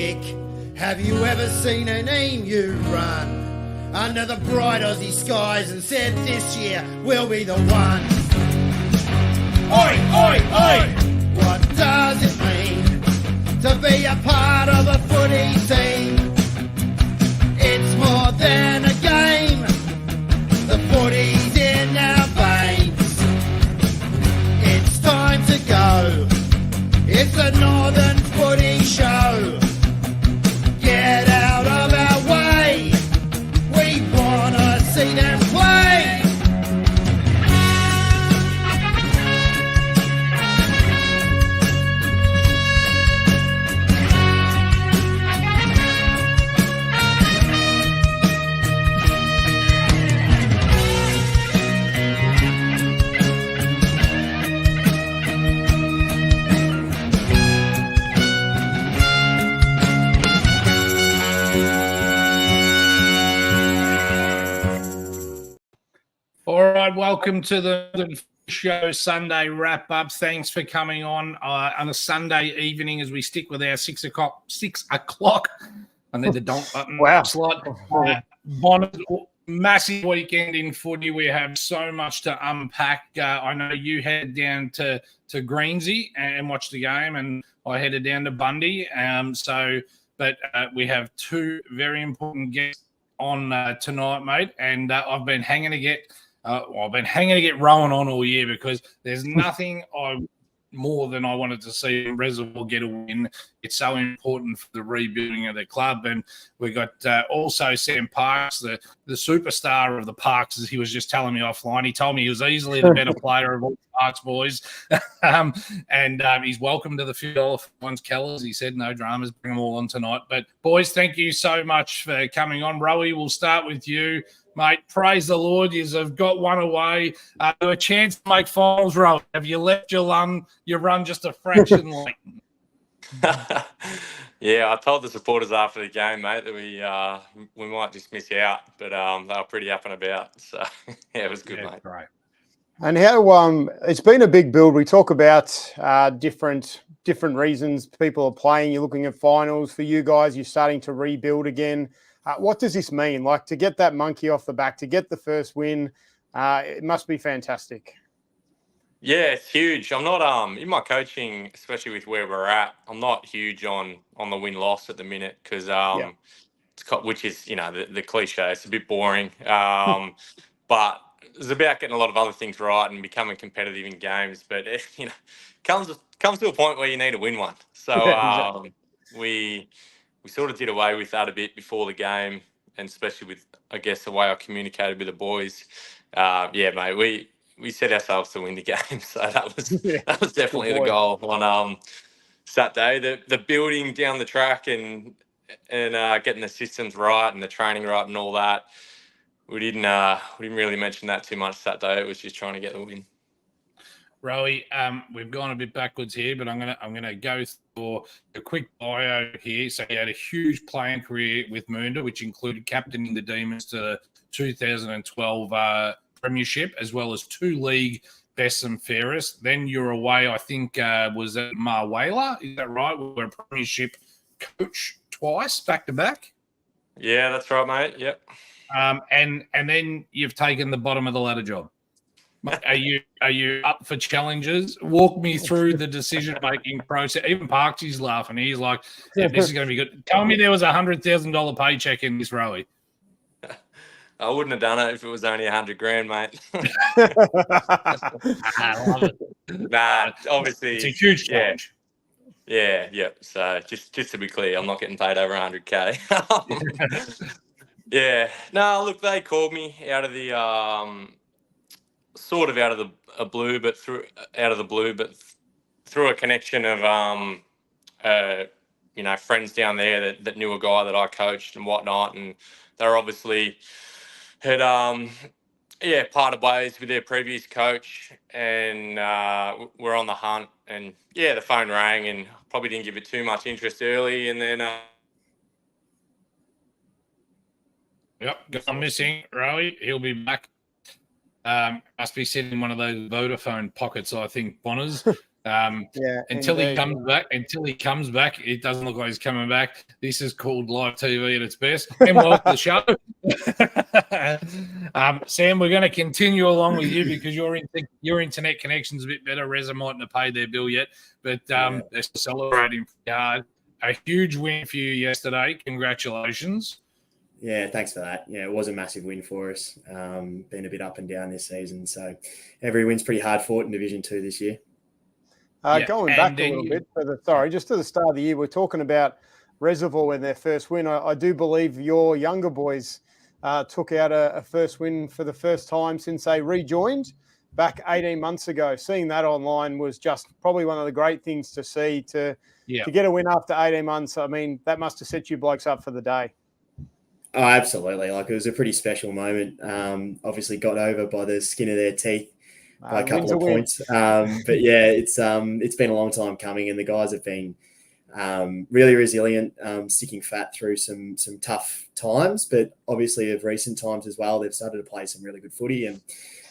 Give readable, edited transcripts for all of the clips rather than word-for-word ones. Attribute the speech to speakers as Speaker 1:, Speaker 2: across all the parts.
Speaker 1: kick. Have you ever seen an emu run under the bright Aussie skies and said this year we'll be the one? Oi, oi, oi! What does it mean to be a part of a footy team? It's more than a game. The footy's in our veins. It's time to go. It's a Northern Footy Show. Get out of our way. We wanna see them play.
Speaker 2: All right, welcome to the show Sunday wrap-up. Thanks for coming on a Sunday evening as we stick with our 6 o'clock. I need the donk button.
Speaker 3: Wow.
Speaker 2: Slot. Massive weekend in footy. We have so much to unpack. I know you headed down to Greensey and watched the game, and I headed down to Bundy. But we have two very important guests on tonight, mate, and I've been hanging to get Rowan on all year because there's nothing more than I wanted to see Reservoir get a win. It's so important for the rebuilding of the club. And we got also Sam Parks, the superstar of the Parks, as he was just telling me offline. He told me he was easily the better player of all the Parks boys. And he's welcome to the $50 ones, Kellers. He said no dramas, bring them all on tonight. But boys, thank you so much for coming on. Rowie, we'll start with you. Mate, praise the Lord, you've got one away. A chance to make finals, Rowan. Have you left your run just a fraction late?
Speaker 4: Yeah, I told the supporters after the game, mate, that we might just miss out, but they were pretty up and about. So, yeah, it was good, mate.
Speaker 2: Great.
Speaker 3: And how it's been a big build. We talk about different reasons people are playing. You're looking at finals. For you guys, you're starting to rebuild again. What does this mean? Like, to get that monkey off the back, to get the first win, it must be fantastic.
Speaker 4: Yeah, it's huge. I'm not in my coaching, especially with where we're at. I'm not huge on the win loss at the minute because which is the cliche. It's a bit boring, but it's about getting a lot of other things right and becoming competitive in games. But comes to a point where you need to win one. So
Speaker 3: Exactly.
Speaker 4: We sort of did away with that a bit before the game, and especially with, I guess, the way I communicated with the boys. Yeah, mate, we set ourselves to win the game, so that was definitely the goal on Saturday. The building down the track and getting the systems right and the training right and all that. We didn't really mention that too much Saturday. It was just trying to get the win.
Speaker 2: Rowie, we've gone a bit backwards here, but I'm gonna go for a quick bio here. So he had a huge playing career with Moonda, which included captaining the Demons to the 2012 Premiership, as well as 2 league bests and fairest. Then you're away, I think, was at Marwela. Is that right? We were a Premiership coach twice, back to back.
Speaker 4: Yeah, that's right, mate. Yep.
Speaker 2: And then you've taken the bottom of the ladder job. Are you up for challenges? Walk me through the decision-making process. Even Parksy's laughing. He's like, yeah, this is going to be good. Tell me there was $100,000 paycheck in this, Rowie.
Speaker 4: I wouldn't have done it if it was only $100,000, mate.
Speaker 2: I love it.
Speaker 4: Nah, obviously.
Speaker 2: It's a huge challenge.
Speaker 4: Yeah. So just to be clear, I'm not getting paid over $100,000. Yeah. No, look, they called me out of the sort of out of the blue, but through a connection of friends down there that knew a guy that I coached and whatnot, and they're obviously had parted ways with their previous coach, and we're on the hunt. And the phone rang, and probably didn't give it too much interest early, and then
Speaker 2: I'm missing Rowie. He'll be back. Must be sitting in one of those Vodafone pockets, I think, Bonners. Until he
Speaker 3: indeed.
Speaker 2: comes back, it doesn't look like he's coming back. This is called live TV at its best. And welcome to the show. Sam, we're going to continue along with you because your internet connection's a bit better. Reza mightn't have paid their bill yet, but they're celebrating pretty hard. A huge win for you yesterday. Congratulations.
Speaker 5: Yeah, thanks for that. Yeah, it was a massive win for us. Been a bit up and down this season, so every win's pretty hard fought in Division 2 this year.
Speaker 3: Going back a little bit, just to the start of the year, we're talking about Reservoir and their first win. I do believe your younger boys took out a first win for the first time since they rejoined back 18 months ago. Seeing that online was just probably one of the great things to see, to get a win after 18 months. I mean, that must have set you blokes up for the day.
Speaker 5: Oh, absolutely. Like, it was a pretty special moment. Obviously got over by the skin of their teeth by a couple of points. But yeah, it's been a long time coming, and the guys have been really resilient, sticking fat through some tough times, but obviously of recent times as well, they've started to play some really good footy and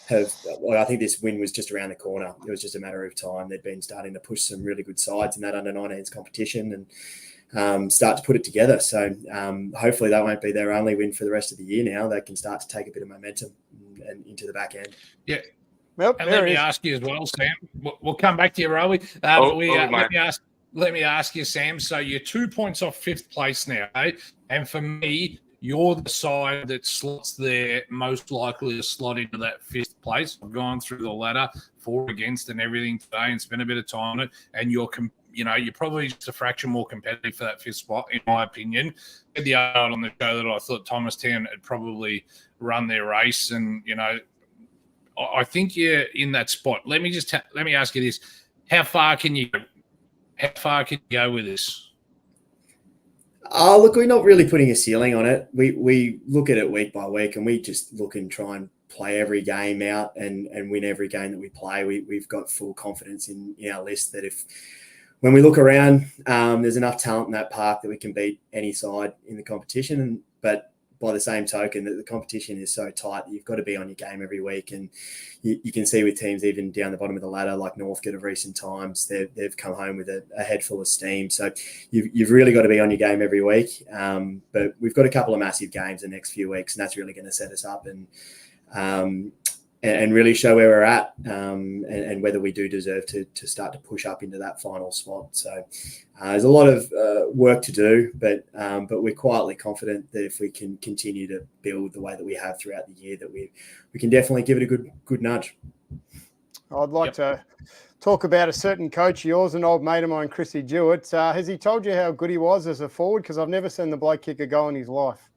Speaker 5: I think this win was just around the corner. It was just a matter of time. They'd been starting to push some really good sides in that under-19s competition and start to put it together. So hopefully that won't be their only win for the rest of the year now. They can start to take a bit of momentum and into the back end.
Speaker 2: Yeah. Well, and let me ask you as well, Sam. We'll come back to you, Rowan. Let me ask you, Sam. So you're 2 points off fifth place now, eh? And for me, you're the side that slots there most likely to slot into that fifth place. I've gone through the ladder, for, against, and everything today, and spent a bit of time on it. And you're probably just a fraction more competitive for that fifth spot, in my opinion. I had the other on the show that I thought Thomastown had probably run their race, and I think you're in that spot. Let me ask you this: how far can you go? How far can you go with this?
Speaker 5: Look, we're not really putting a ceiling on it. We look at it week by week, and we just look and try and play every game out and win every game that we play. We've got full confidence in our list that when we look around, there's enough talent in that park that we can beat any side in the competition. But by the same token, that the competition is so tight that you've got to be on your game every week. And you can see with teams even down the bottom of the ladder, like Northcote of recent times, they've come home with a head full of steam. So you've really got to be on your game every week. But we've got a couple of massive games the next few weeks, and that's really going to set us up and really show where we're at and whether we do deserve to start to push up into that final spot. So there's a lot of work to do, but we're quietly confident that if we can continue to build the way that we have throughout the year, that we can definitely give it a good nudge.
Speaker 3: I'd like to talk about a certain coach of yours, an old mate of mine, Chrissy Jewett. Has he told you how good he was as a forward? Because I've never seen the bloke kick a goal in his life.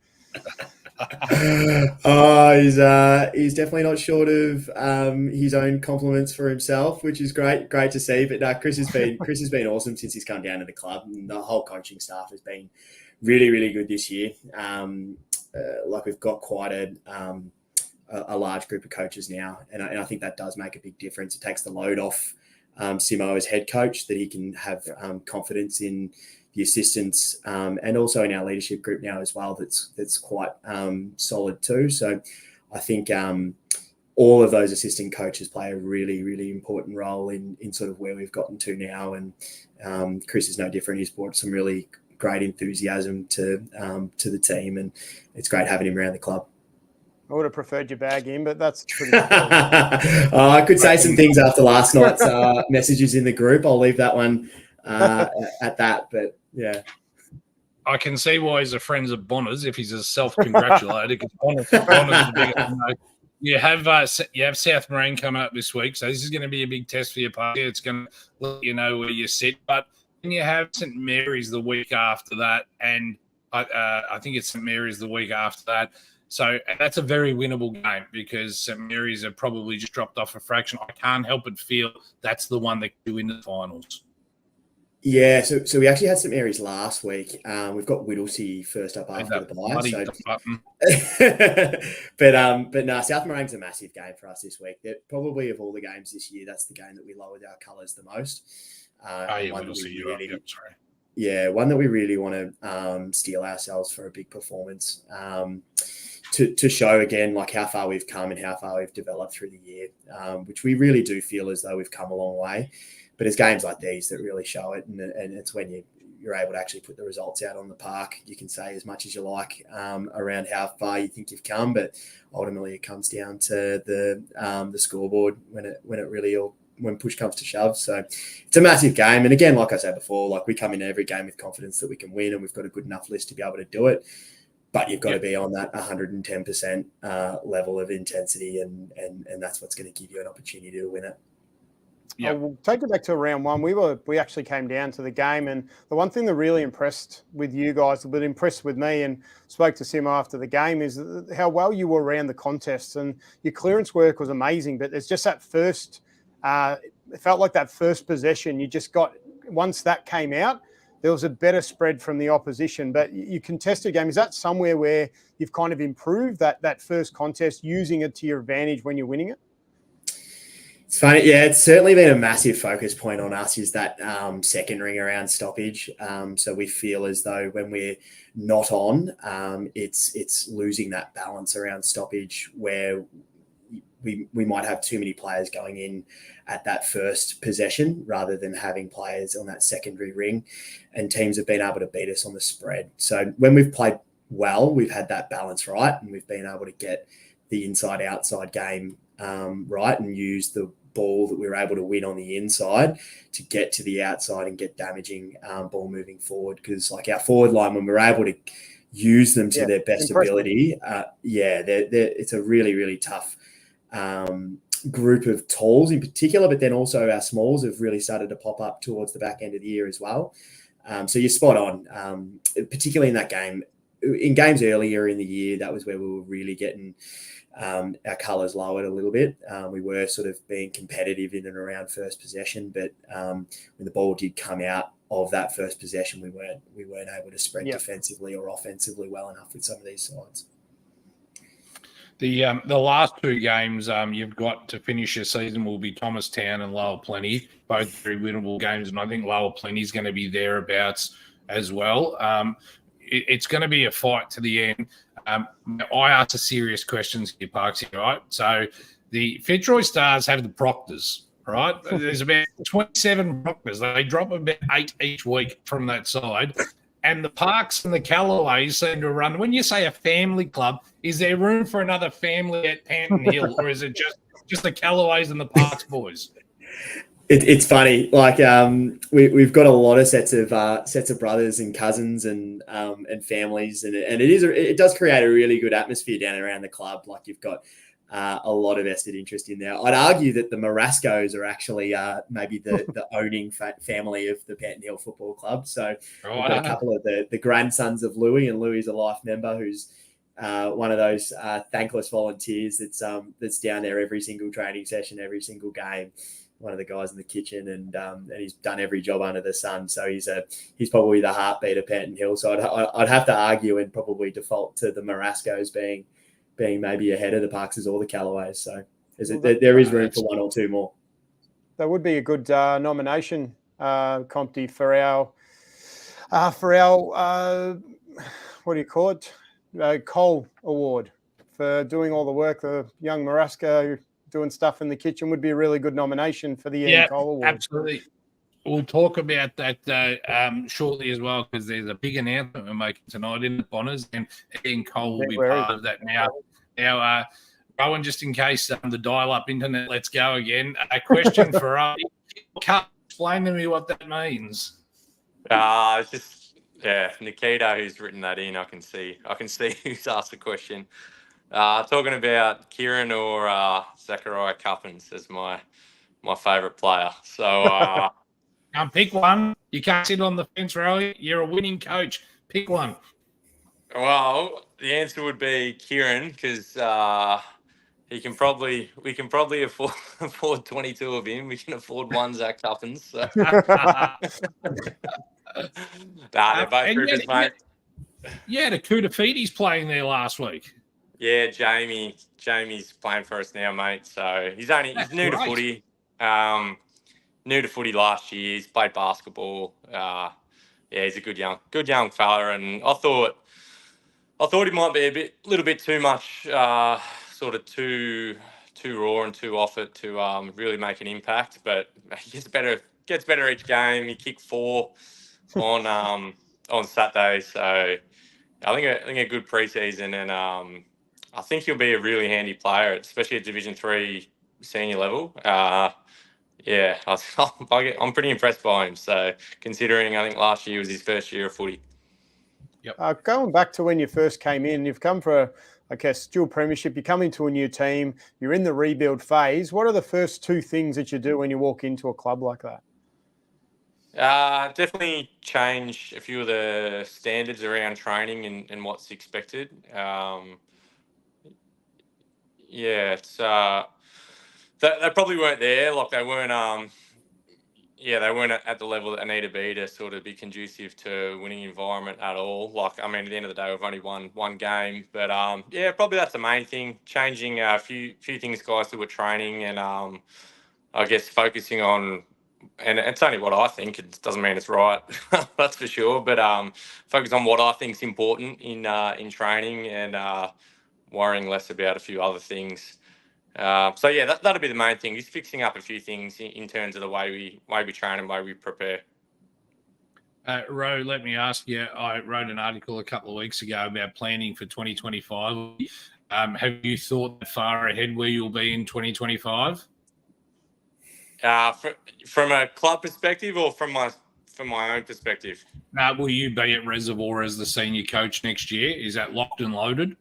Speaker 5: He's definitely not short of his own compliments for himself, which is great to see. But no, Chris has been awesome since he's come down to the club, and the whole coaching staff has been really, really good this year. Like, we've got quite a large group of coaches now, and I think that does make a big difference. It takes the load off Simo as head coach, that he can have confidence in the assistants and also in our leadership group now as well. That's quite solid too. So I think all of those assistant coaches play a really, really important role in sort of where we've gotten to now. And Chris is no different. He's brought some really great enthusiasm to the team, and it's great having him around the club.
Speaker 3: I would have preferred you bag him, but that's pretty
Speaker 5: I could say some things after last night's messages in the group. I'll leave that one at that, but yeah.
Speaker 2: I can see why he's a friend of Bonners if he's a self-congratulated, because Bonners the biggest. You have South Marine coming up this week, so this is going to be a big test for your party. It's going to let you know where you sit. But then you have St Mary's the week after that, and I think it's St Mary's the week after that. So that's a very winnable game, because St Mary's have probably just dropped off a fraction. I can't help but feel that's the one that could win the finals.
Speaker 5: Yeah, so we actually had St Mary's last week. We've got Whittlesea first up after the bye. But no, South Marine's a massive game for us this week. They're probably, of all the games this year, that's the game that we lowered our colours the most.
Speaker 2: Whittlesea.
Speaker 5: One that we really want to steel ourselves for a big performance, to show again like how far we've come and how far we've developed through the year, which we really do feel as though we've come a long way. But it's games like these that really show it, and it's when you're able to actually put the results out on the park. You can say as much as you like around how far you think you've come, but ultimately it comes down to the scoreboard when push comes to shove. So it's a massive game. And again, like I said before, like we come into every game with confidence that we can win, and we've got a good enough list to be able to do it. But you've got to be on that 110% level of intensity, and that's what's going to give you an opportunity to win it.
Speaker 3: Yeah, we'll take it back to round one. We actually came down to the game, and the one thing that really impressed with you guys, but impressed with me, and spoke to Simo after the game, is how well you were around the contests, and your clearance work was amazing. But it's just that first, it felt like that first possession. You just got, once that came out, there was a better spread from the opposition. But you contested a game. Is that somewhere where you've kind of improved that first contest, using it to your advantage when you're winning it?
Speaker 5: It's funny, yeah. It's certainly been a massive focus point on us, is that second ring around stoppage. So we feel as though when we're not on, it's losing that balance around stoppage, where we might have too many players going in at that first possession rather than having players on that secondary ring, and teams have been able to beat us on the spread. So when we've played well, we've had that balance right, and we've been able to get the inside-outside game right, and use the ball that we were able to win on the inside to get to the outside and get damaging ball moving forward. Because like our forward line, when we're able to use them to their best ability, it's a really, really tough group of talls in particular, but then also our smalls have really started to pop up towards the back end of the year as well. So you're spot on, particularly in that game. In games earlier in the year, that was where we were really getting our colours lowered a little bit. We were sort of being competitive in and around first possession, but when the ball did come out of that first possession, we weren't able to spread defensively or offensively well enough with some of these sides.
Speaker 2: The last two games you've got to finish your season will be Thomastown and Lower Plenty, both very winnable games, and I think Lower Plenty is going to be thereabouts as well. It's going to be a fight to the end. I ask a serious questions here, Parksy, right? So the Fitzroy Stars have the Proctors, right? There's about 27 Proctors. They drop about 8 each week from that side. And the Parks and the Callaways seem to run. When you say a family club, is there room for another family at Panton Hill, or is it just the Callaways and the Parks boys?
Speaker 5: It's funny, like we've got a lot of sets of brothers and cousins and families, and it does create a really good atmosphere down around the club. Like you've got a lot of vested interest in there. I'd argue that the Marascos are actually maybe the owning family of the Panton Hill Football Club. So we've got a couple of the grandsons of Louis, and Louis is a life member who's one of those thankless volunteers that's down there every single training session, every single game. One of the guys in the kitchen, and he's done every job under the sun. So he's probably the heartbeat of Panton Hill. So I'd have to argue and probably default to the Marascos being maybe ahead of the Parkses or the Callaways. So there is room for one or two more.
Speaker 3: That would be a good nomination, Compty, for our what do you call it? Cole Award for doing all the work. The young Marasco doing stuff in the kitchen would be a really good nomination for the Ian Cole Award.
Speaker 2: Absolutely. We'll talk about that shortly as well, because there's a big announcement we're making tonight in the Bonners, and Ian Cole will be part of that now. Now, Rowan, just in case the dial-up internet lets go again, a question for us. Can't explain to me what that means.
Speaker 4: It's just Nikita who's written that in. I can see who's asked the question. Talking about Kieran or Zachariah Cuppins as my favourite player. So
Speaker 2: pick one. You can't sit on the fence, Rowie. You're a winning coach. Pick one.
Speaker 4: Well, the answer would be Kieran, because we can probably afford 22 of him. We can afford one Zach Cuppins. So. They're both groupers, mate.
Speaker 2: Yeah, the Kudafiti's playing there last week.
Speaker 4: Yeah, Jamie's playing for us now, mate. So he's new to footy. New to footy last year. He's played basketball. He's a good young fella, and I thought he might be a little bit too much, sort of too raw and too off it to really make an impact. But he gets better gets better each game. He kicked 4 on Saturday, so I think a good preseason, and I think he'll be a really handy player, especially at Division 3 senior level. Yeah, I'm pretty impressed by him. So considering I think last year was his first year of footy.
Speaker 3: Going back to when you first came in, you've come for I guess, dual premiership. You come into a new team. You're in the rebuild phase. What are the first 2 things that you do when you walk into a club like that?
Speaker 4: Definitely change a few of the standards around training and what's expected. It's they probably weren't there. Like they weren't at the level that they need to be to sort of be conducive to winning environment at all. Like, I mean, at the end of the day, we've only won one game, but probably that's the main thing. Changing a few things guys do with training, and I guess focusing on, and it's only what I think. It doesn't mean it's right, that's for sure. But focus on what I think is important in training, and worrying less about a few other things. That'll be the main thing. Just fixing up a few things in terms of the way we train and way we prepare.
Speaker 2: Ro, let me ask you. I wrote an article a couple of weeks ago about planning for 2025. Have you thought that far ahead where you'll be in 2025?
Speaker 4: From a club perspective, or from my own perspective?
Speaker 2: Will you be at Reservoir as the senior coach next year? Is that locked and loaded?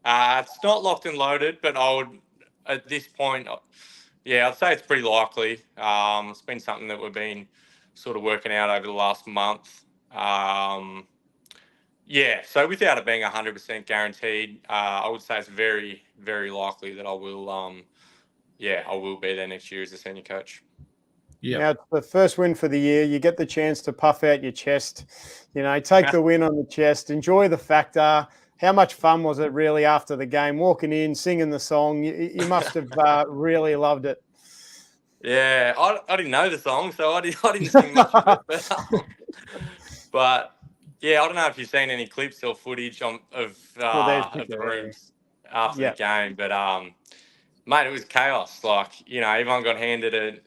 Speaker 4: It's not locked and loaded, but I would, at this point, I'd say it's pretty likely. It's been something that we've been sort of working out over the last month. So without it being 100% guaranteed, I would say it's very, very likely that I will be there next year as a senior coach.
Speaker 3: Yeah. Now, it's the first win for the year. You get the chance to puff out your chest, take the win on the chest, enjoy the factor. How much fun was it really after the game, walking in, singing the song? You must have really loved it.
Speaker 4: Yeah, I didn't know the song, so I didn't sing much of it. But I don't know if you've seen any clips or footage of the rooms after the game, but mate, it was chaos. Like, everyone got handed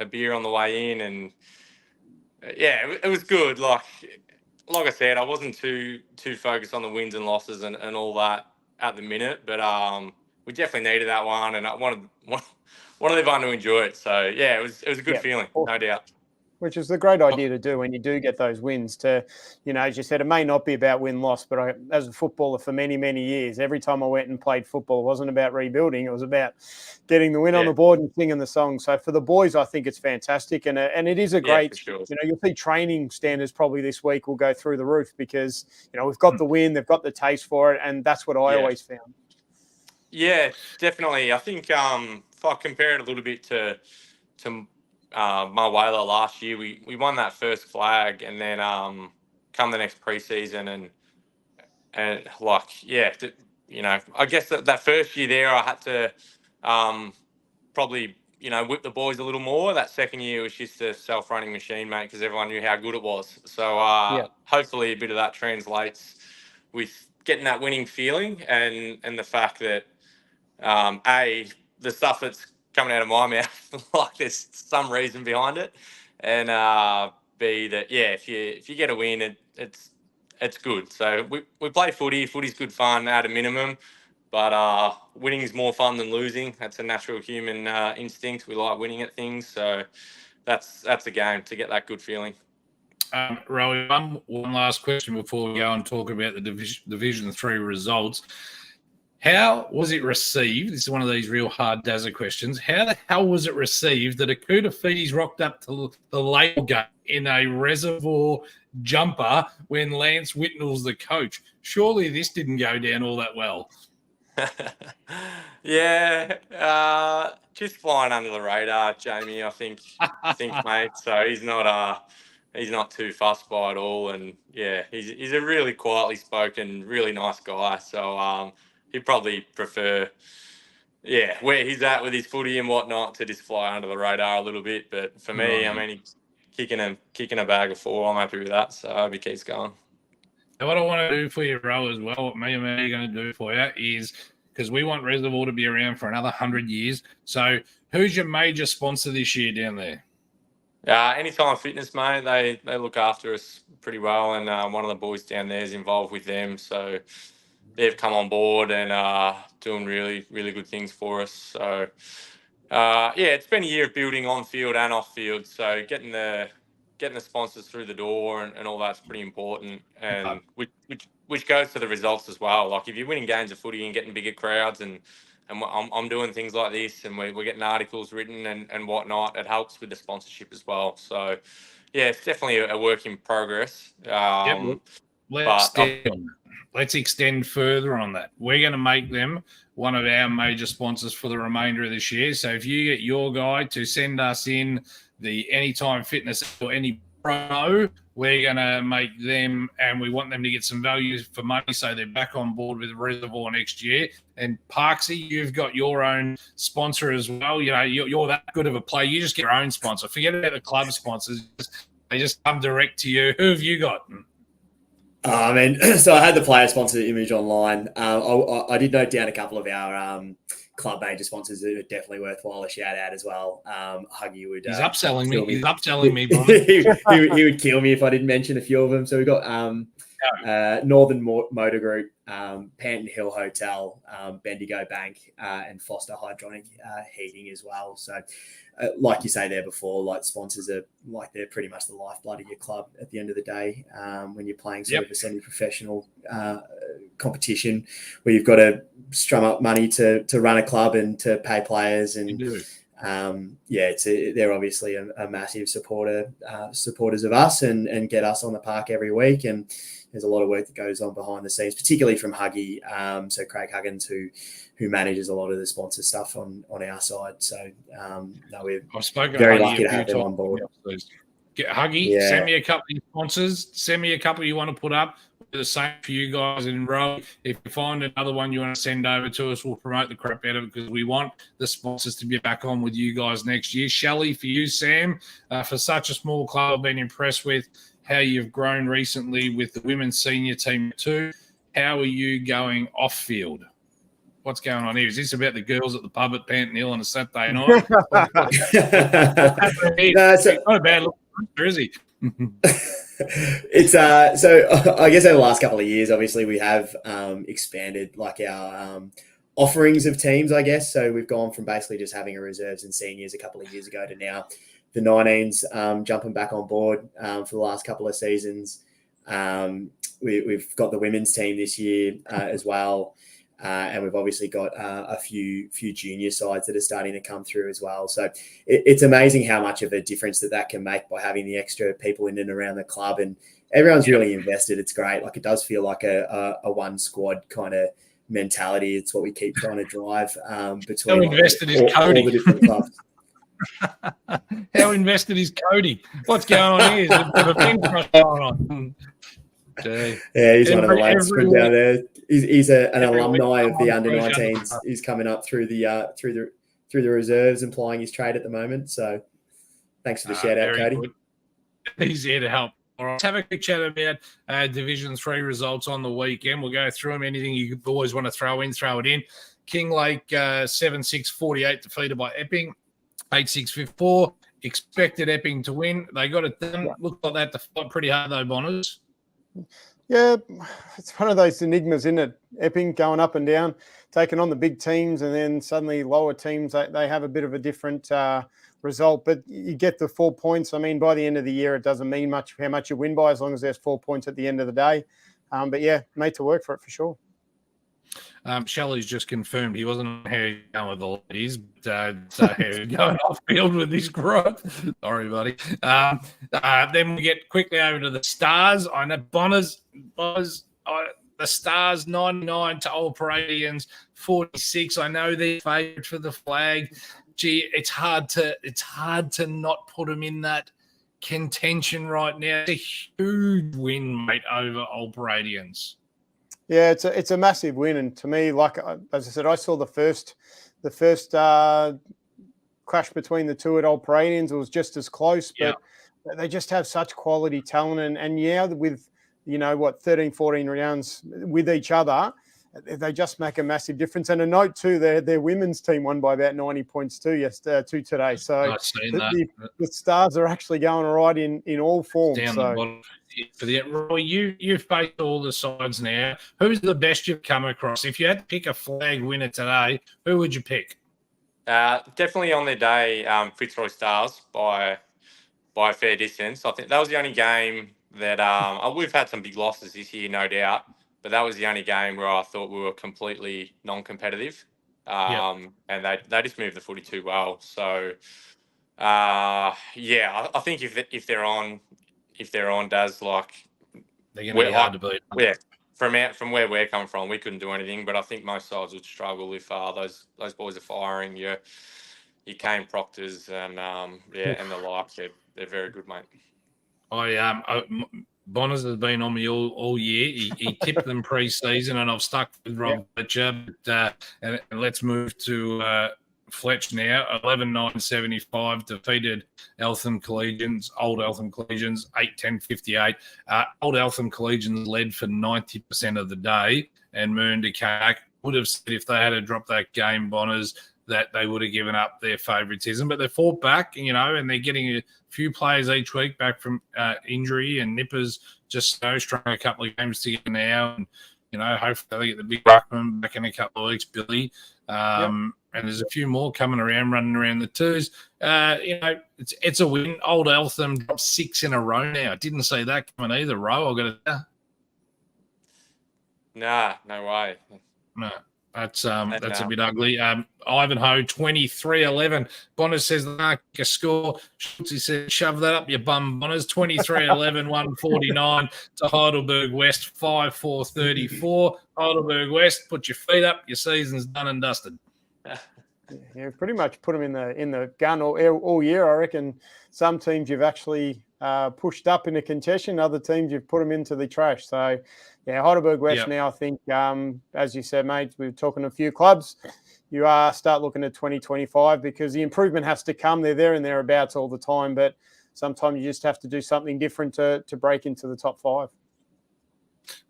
Speaker 4: a beer on the way in, and it was good. Like I said, I wasn't too focused on the wins and losses and all that at the minute, but we definitely needed that one, and I wanted everyone to enjoy it. So it was a good feeling, no doubt.
Speaker 3: Which is the great idea to do when you do get those wins. To, as you said, it may not be about win-loss, but as a footballer for many, many years, every time I went and played football, it wasn't about rebuilding. It was about getting the win on the board and singing the song. So for the boys, I think it's fantastic. And it is a great,
Speaker 4: sure.
Speaker 3: You'll see training standards probably this week will go through the roof because, we've got the win, they've got the taste for it. And that's what I always found. Yeah,
Speaker 4: definitely. I think if I compare it a little bit to my Whaler last year, we won that first flag, and then come the next preseason, and I guess that first year there I had to probably whip the boys a little more. That second year was just a self-running machine, mate, because everyone knew how good it was. So hopefully a bit of that translates with getting that winning feeling, and the fact that the stuff that's coming out of my mouth, like there's some reason behind it, and B, that if you get a win, it's good. So we play footy. Footy's good fun at a minimum, but winning is more fun than losing. That's a natural human instinct. We like winning at things, so that's a game to get that good feeling.
Speaker 2: Rowan, one last question before we go and talk about the Division 3 results. How was it received? This is one of these real hard Dazza questions. How the hell was it received that Akuta Feeties rocked up to the Label game in a Reservoir jumper when Lance Whitnell's the coach? Surely this didn't go down all that well.
Speaker 4: Just flying under the radar, Jamie, I think, mate. So he's not too fussed by it all, and he's a really quietly spoken, really nice guy. So he'd probably prefer, where he's at with his footy and whatnot, to just fly under the radar a little bit. But for me, I mean, he's kicking a bag of 4. I'm happy with that. So I hope he keeps going.
Speaker 2: And what I want to do for you, Ro, as well, what me and Matt are going to do for you is, because we want Reservoir to be around for another 100 years. So who's your major sponsor this year down there?
Speaker 4: Anytime Fitness, mate, they look after us pretty well, and one of the boys down there is involved with them, so they've come on board and doing really, really good things for us. So, it's been a year of building on field and off field. So getting the sponsors through the door and all that's pretty important, and which goes to the results as well. Like if you're winning games of footy and getting bigger crowds and I'm doing things like this, and we're getting articles written and whatnot. It helps with the sponsorship as well. So, yeah, it's definitely a work in progress.
Speaker 2: Let's extend further on that. We're going to make them one of our major sponsors for the remainder of this year. So if you get your guy to send us in the Anytime Fitness or any promo, we're going to make them, and we want them to get some value for money so they're back on board with Reservoir next year. And Parksy, you've got your own sponsor as well. You know, you're that good of a player. You just get your own sponsor. Forget about the club sponsors. They just come direct to you. Who have you got?
Speaker 5: So I had the player sponsor image online. I did note down a couple of our club major sponsors that are definitely worthwhile a shout out as well. Huggy would.
Speaker 2: He's upselling me. He's upselling me.
Speaker 5: he would kill me if I didn't mention a few of them. So we've got Northern Motor Group, Panton Hill Hotel, Bendigo Bank, and Foster Hydronic Heating as well. So, like you say there before, like sponsors are like they're pretty much the lifeblood of your club at the end of the day. When you're playing sort of a semi-professional competition where you've got to strum up money to run a club and to pay players, and they're obviously a massive supporters of us and get us on the park every week. And there's a lot of work that goes on behind the scenes, particularly from Huggy. So Craig Huggins, who manages a lot of the sponsor stuff on our side. So we're very lucky to have them on board.
Speaker 2: Get Huggy, send me a couple of sponsors. Send me a couple you want to put up. The same for you guys in row. If you find another one you want to send over to us, we'll promote the crap out of it because we want the sponsors to be back on with you guys next year. Shelley, for you, Sam, for such a small club, I've been impressed with how you've grown recently with the women's senior team too. How are you going off field? What's going on here? Is this about the girls at the pub at Panton Hill on a Saturday night? It's not a bad look, is he?
Speaker 5: It's so I guess over the last couple of years, obviously we have expanded like our offerings of teams, I guess. So we've gone from basically just having a reserves and seniors a couple of years ago to now the 19s jumping back on board for the last couple of seasons. We've got the women's team this year as well. And we've obviously got a few junior sides that are starting to come through as well. So it's amazing how much of a difference that can make by having the extra people in and around the club, and everyone's really invested. It's great. Like it does feel like a one squad kind of mentality. It's what we keep trying to drive between
Speaker 2: all the
Speaker 5: different clubs.
Speaker 2: How invested is Cody? What's going on here? Is there a bit of a pin crush going on?
Speaker 5: Yeah, he's one of the lads from down there. He's an alumni of the under-19s. He's coming up through the reserves and plying his trade at the moment. So thanks for the shout out, Cody.
Speaker 2: Good. He's here to help. All right, let's have a quick chat about Division 3 results on the weekend. We'll go through them. Anything you always want to throw it in. Kinglake 7-6-48 defeated by Epping. 8-6-4. Expected Epping to win. They got it done. Looked like that to fight pretty hard though, Bonners.
Speaker 3: Yeah, it's one of those enigmas, isn't it? Epping going up and down, taking on the big teams, and then suddenly lower teams, they have a bit of a different result. But you get the 4 points. I mean, by the end of the year, it doesn't mean much how much you win by as long as there's 4 points at the end of the day. But yeah, made to work for it for sure.
Speaker 2: Shelley's just confirmed he wasn't here going with the ladies, but going off field with his growth. Sorry, buddy. Then we get quickly over to the Stars. I know Bonners, the Stars 99 to Old Paradians 46. I know they're favourite for the flag. Gee, it's hard to not put them in that contention right now. It's a huge win, mate, over Old Paradians.
Speaker 3: Yeah, it's a massive win, and to me, like as I said, I saw the first clash between the two at Old Paradians. It was just as close, but they just have such quality talent, and with 13, 14 rounds with each other, they just make a massive difference. And a note too, their women's team won by about 90 points too today. So
Speaker 2: I've seen that.
Speaker 3: The Stars are actually going all right in all forms.
Speaker 2: Down
Speaker 3: so.
Speaker 2: the bottom. For the Roy, you've faced all the sides now. Who's the best you've come across? If you had to pick a flag winner today, who would you pick?
Speaker 4: Definitely on their day, Fitzroy Stars by a fair distance. I think that was the only game that we've had some big losses this year, no doubt, but that was the only game where I thought we were completely non-competitive. And they just moved the footy too well. So I think if they're on Daz, like
Speaker 2: they're going to be hard to beat.
Speaker 4: Yeah. From where we're coming from, we couldn't do anything, but I think most sides would struggle if those boys are firing. Your Kane Proctors and and the like. They're very good, mate.
Speaker 2: Bonners has been on me all year. He tipped them pre-season, and I've stuck with Rob Fletcher. And let's move to Fletch now. 11-9-75 defeated Eltham Collegians, Old Eltham Collegians, 8-10-58. Old Eltham Collegians led for 90% of the day, and Moonda Kayak would have said if they had dropped that game, Bonners, that they would have given up their favouritism. But they fought back, and they're getting a few players each week back from injury, and Nippers just strung a couple of games together now. And, hopefully they get the big ruckman back in a couple of weeks, Billy. And there's a few more coming around, running around the twos. It's a win. Old Eltham dropped 6 in a row now. Didn't see that coming either, Ro. I've got to tell you.
Speaker 4: Nah, no way.
Speaker 2: No. That's a bit ugly. Ivanhoe 23-11. Bonners says the a score. Schultz said, shove that up your bum, Bonners. 23-11, 149 to Heidelberg West, 5-4-34. Heidelberg West, put your feet up. Your season's done and dusted.
Speaker 3: Yeah, pretty much put them in the gun all year. I reckon some teams you've actually pushed up in the contention. Other teams you've put them into the trash. So, yeah, Heidelberg West now, I think, as you said, mate, we're talking to a few clubs. You start looking at 2025 because the improvement has to come. They're there and thereabouts all the time, but sometimes you just have to do something different to break into the top 5.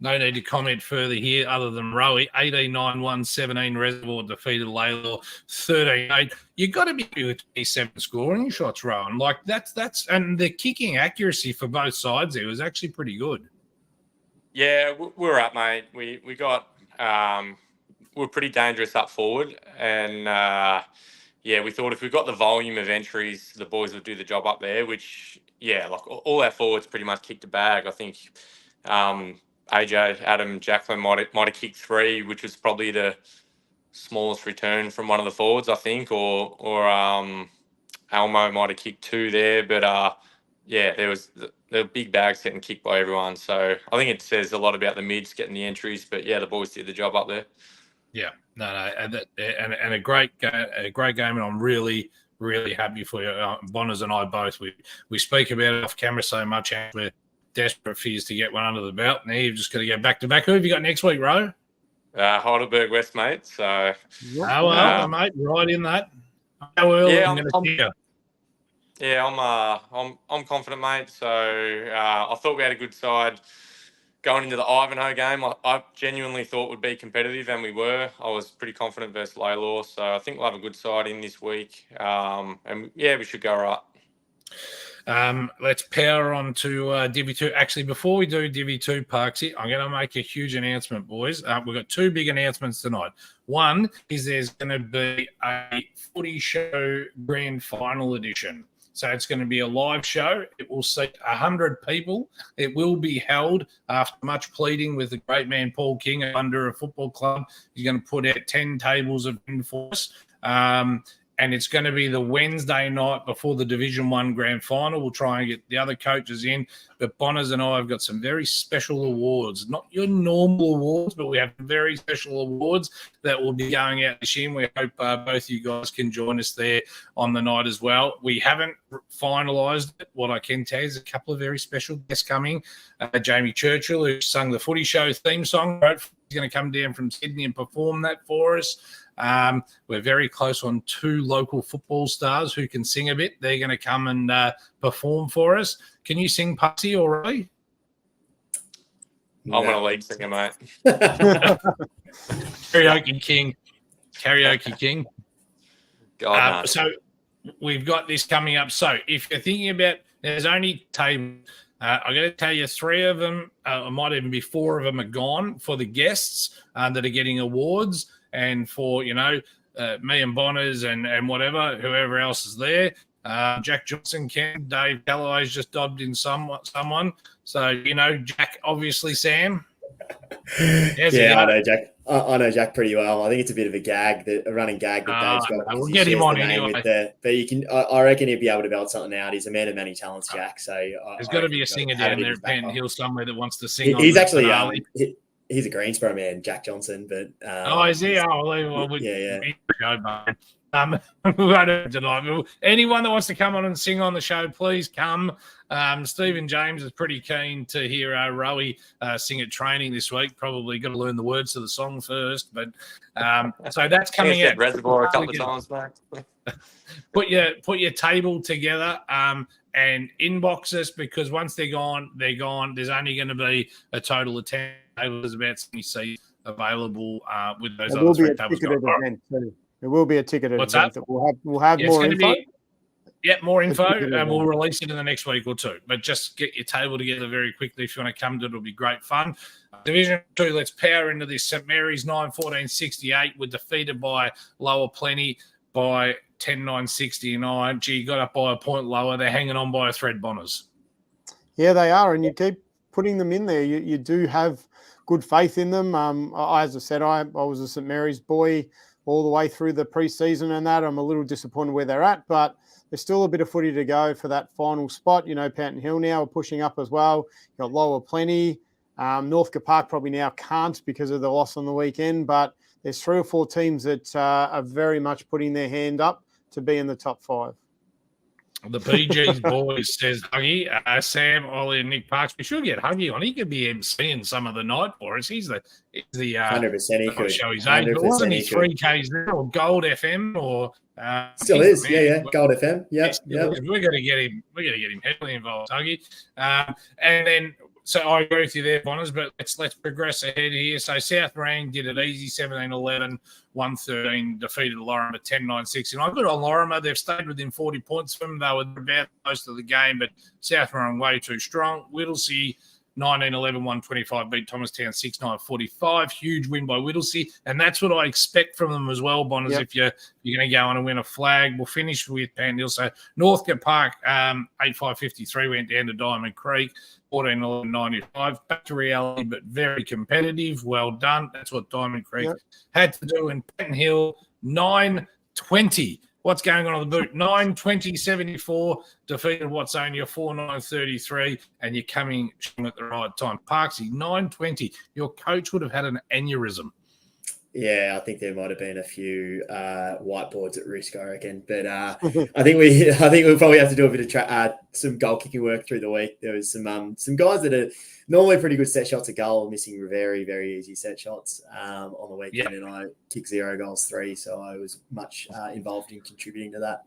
Speaker 2: No need to comment further here other than Rowie. 18-9-1-17 Reservoir defeated Laylaw 13-8. You've got to be with 27 scoring shots, Rowan. Like that's and the kicking accuracy for both sides there was actually pretty good.
Speaker 4: Yeah, we're up, mate. We got we're pretty dangerous up forward, and we thought if we got the volume of entries, the boys would do the job up there. Which like all our forwards pretty much kicked a bag. I think AJ, Adam, Jacqueline might have kicked 3, which was probably the smallest return from one of the forwards, I think, or Almo might have kicked 2 there, but there were big bags getting kicked by everyone. So I think it says a lot about the mids getting the entries, but the boys did the job up there.
Speaker 2: Yeah, and a great game, and I'm really, really happy for you. Bonners and I both. We speak about it off camera so much, and we're desperate for you to get one under the belt. Now you've just got to go back to back. Who have you got next week, Ro?
Speaker 4: Heidelberg West, mate. So,
Speaker 2: mate, right in that. How early I'm going to cheer?
Speaker 4: Yeah, I'm confident, mate. So I thought we had a good side going into the Ivanhoe game. I genuinely thought would be competitive, and we were. I was pretty confident versus Laylaw, so I think we'll have a good side in this week. We should go right.
Speaker 2: Let's power on to Divi 2. Actually, before we do Divi 2, Parksy, I'm going to make a huge announcement, boys. We've got 2 big announcements tonight. One is there's going to be a footy show grand final edition. So it's going to be a live show. It will seat 100 people. It will be held after much pleading with the great man Paul King under a football club. He's going to put out 10 tables of inforce. And it's going to be the Wednesday night before the Division 1 grand final. We'll try and get the other coaches in. But Bonners and I have got some very special awards. Not your normal awards, but we have very special awards that will be going out this year. We hope both of you guys can join us there on the night as well. We haven't finalised it. What I can tell you is a couple of very special guests coming. Jamie Churchill, who sung the Footy Show theme song. He's going to come down from Sydney and perform that for us. We're very close on 2 local football stars who can sing a bit. They're going to come and perform for us. Can you sing, Pussy, or Ray?
Speaker 4: I'm a lead singer, mate.
Speaker 2: Karaoke King.
Speaker 4: God, no.
Speaker 2: So we've got this coming up. So if you're thinking about, there's only table. I got to tell you, 3 of them, or might even be 4 of them, are gone for the guests that are getting awards, and for me and Bonners and whatever, whoever else is there. Jack Johnson, Dave Calloway's just dobbed in someone. So Jack, obviously, Sam.
Speaker 5: Yeah, I know Jack. I know Jack pretty well. I think it's a bit of a gag, a running gag that Dave's got.
Speaker 2: We'll get him on anyway.
Speaker 5: But you can, I reckon he'd be able to belt something out. He's a man of many talents, Jack. So
Speaker 2: there's got to be a singer down there at Panton Hill somewhere that wants to sing.
Speaker 5: He's actually he's a Greensboro man, Jack Johnson. But
Speaker 2: is he?
Speaker 5: Yeah.
Speaker 2: We won't have tonight. Anyone that wants to come on and sing on the show, please come. Stephen James is pretty keen to hear Rowie sing at training this week. Probably got to learn the words to the song first, but so that's coming out.
Speaker 4: Reservoir a couple of times, mate.
Speaker 2: Put your table together and inbox us, because once they're gone, they're gone. There's only going to be a total of 10 tables. There's about 70 seats available with those other 3 tables.
Speaker 3: There will be a ticketed
Speaker 2: What's
Speaker 3: event
Speaker 2: that?
Speaker 3: We'll have more info.
Speaker 2: More info, and we'll release it in the next week or 2. But just get your table together very quickly if you want to come to it. It'll be great fun. Division 2, let's power into this. St Mary's 9-14-68 were defeated by Lower Plenty by 10-9-69. Gee, got up by a point lower. They're hanging on by a thread, Bonners.
Speaker 3: Yeah, they are, and you keep putting them in there. You do have good faith in them. As I said, I was a St Mary's boy all the way through the pre-season and that. I'm a little disappointed where they're at, but there's still a bit of footy to go for that final spot. Panton Hill now are pushing up as well. You've got Lower Plenty. Northcote Park probably now can't because of the loss on the weekend, but there's 3 or 4 teams that are very much putting their hand up to be in the top 5.
Speaker 2: The PG's boys, says Huggy. Sam, Ollie, and Nick Parks. We should get Huggy on. He could be emceeing some of the night for us. He's the
Speaker 5: 100% he could.
Speaker 2: Show his age, but wasn't he 3Ks there, or Gold FM, or
Speaker 5: still is? Yeah, Gold FM. Yeah.
Speaker 2: We're going to get him. We're going to get him heavily involved, Huggy. And then, so I agree with you there, Bonners, but let's progress ahead here. So South Rang did it easy, 17-11, 113, defeated Lorimer 10-9-6. And I got on Lorimer. They've stayed within 40 points from them. They were about most of the game, but South Rang way too strong. Whittlesea 19-11, 125, beat Thomastown 6-9-45. Huge win by Whittlesea. And that's what I expect from them as well, Bonners, if you're going to go on and win a flag. We'll finish with Panton Hill. So Northcote Park, 8-5-53, went down to Diamond Creek. 14-11-95, back to reality, but very competitive. Well done. That's what Diamond Creek had to do. And Panton Hill, 9-20. What's going on the boot? 9-20-74, defeated what's only a 4-9-33, and you're coming at the right time. Parksy, 9-20. Your coach would have had an aneurysm.
Speaker 5: Yeah, I think there might have been a few whiteboards at risk, I reckon. But I think we'll probably have to do a bit of some goal kicking work through the week. There was some guys that are normally pretty good set shots at goal, missing very, very easy set shots on the weekend, and I kicked 0 goals 3, so I was much involved in contributing to that.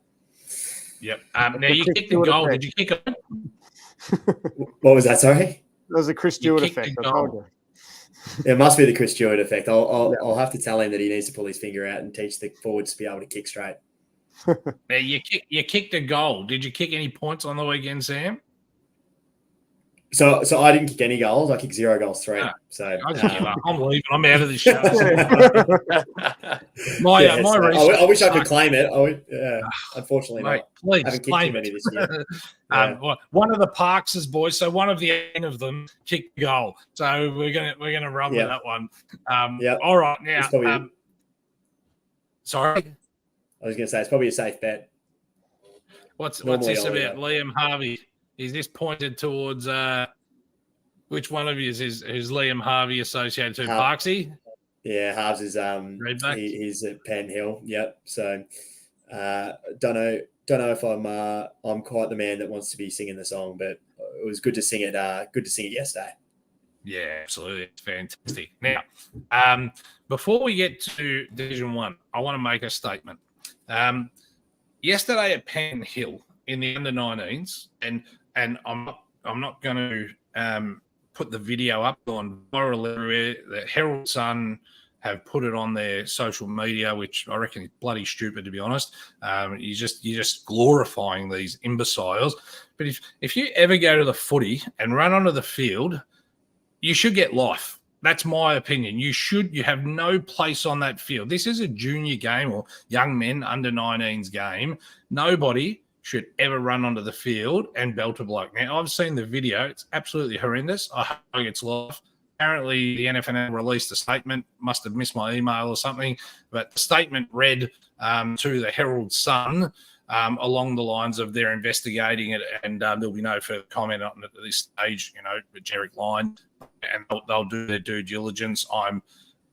Speaker 2: Yep. Now you kicked the goal. Did you kick it?
Speaker 5: What was that? Sorry.
Speaker 3: It was a Chris Stewart effect. I told you.
Speaker 5: It must be the Chris Stewart effect. I'll have to tell him that he needs to pull his finger out and teach the forwards to be able to kick straight.
Speaker 2: Now you kicked a goal. Did you kick any points on the weekend, Sam?
Speaker 5: So I didn't kick any goals. I kicked 0 goals 3. So
Speaker 2: I'm leaving. I'm out of the show.
Speaker 5: I wish I could claim it. Unfortunately,
Speaker 2: mate,
Speaker 5: not.
Speaker 2: Please
Speaker 5: I haven't kicked
Speaker 2: claim
Speaker 5: too many
Speaker 2: it.
Speaker 5: this year.
Speaker 2: One of the Parks' boys, so one of the end of them kicked a goal. So we're gonna run with that one. All right, now. Sorry,
Speaker 5: I was going to say it's probably a safe bet.
Speaker 2: What's this about Liam Harvey? Is this pointed towards which one of you is Liam Harvey associated to? Parksy?
Speaker 5: Yeah, Harves is he's at Panton Hill. Yep. So don't know if I'm quite the man that wants to be singing the song, but it was good to sing it. Good to sing it yesterday. Yeah,
Speaker 2: absolutely. It's fantastic. Now, before we get to Division 1, I want to make a statement. Yesterday at Panton Hill in the under-19s, and I'm not going to put the video up on viral everywhere. The Herald Sun have put it on their social media, which I reckon is bloody stupid, to be honest. You're just glorifying these imbeciles. But if you ever go to the footy and run onto the field, you should get life. That's my opinion. You have no place on that field. This is a junior game or young men under 19s game. Nobody should ever run onto the field and belt a bloke. Now, I've seen the video. It's absolutely horrendous. I hope it's live. Apparently, the NFNL released a statement. Must have missed my email or something. But the statement read to the Herald Sun along the lines of they're investigating it and there'll be no further comment on it at this stage, the generic line, and they'll do their due diligence. I'm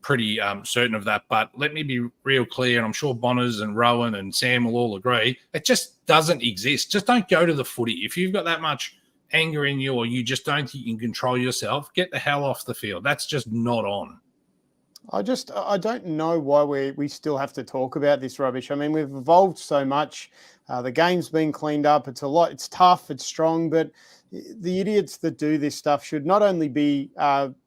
Speaker 2: pretty certain of that. But let me be real clear, and I'm sure Bonners and Rowan and Sam will all agree, it just doesn't exist. Just don't go to the footy. If you've got that much anger in you or you just don't think you can control yourself, get the hell off the field. That's just not on.
Speaker 3: I don't know why we still have to talk about this rubbish. I mean, we've evolved so much. The game's been cleaned up. It's a lot. It's tough. It's strong. But the idiots that do this stuff should not only be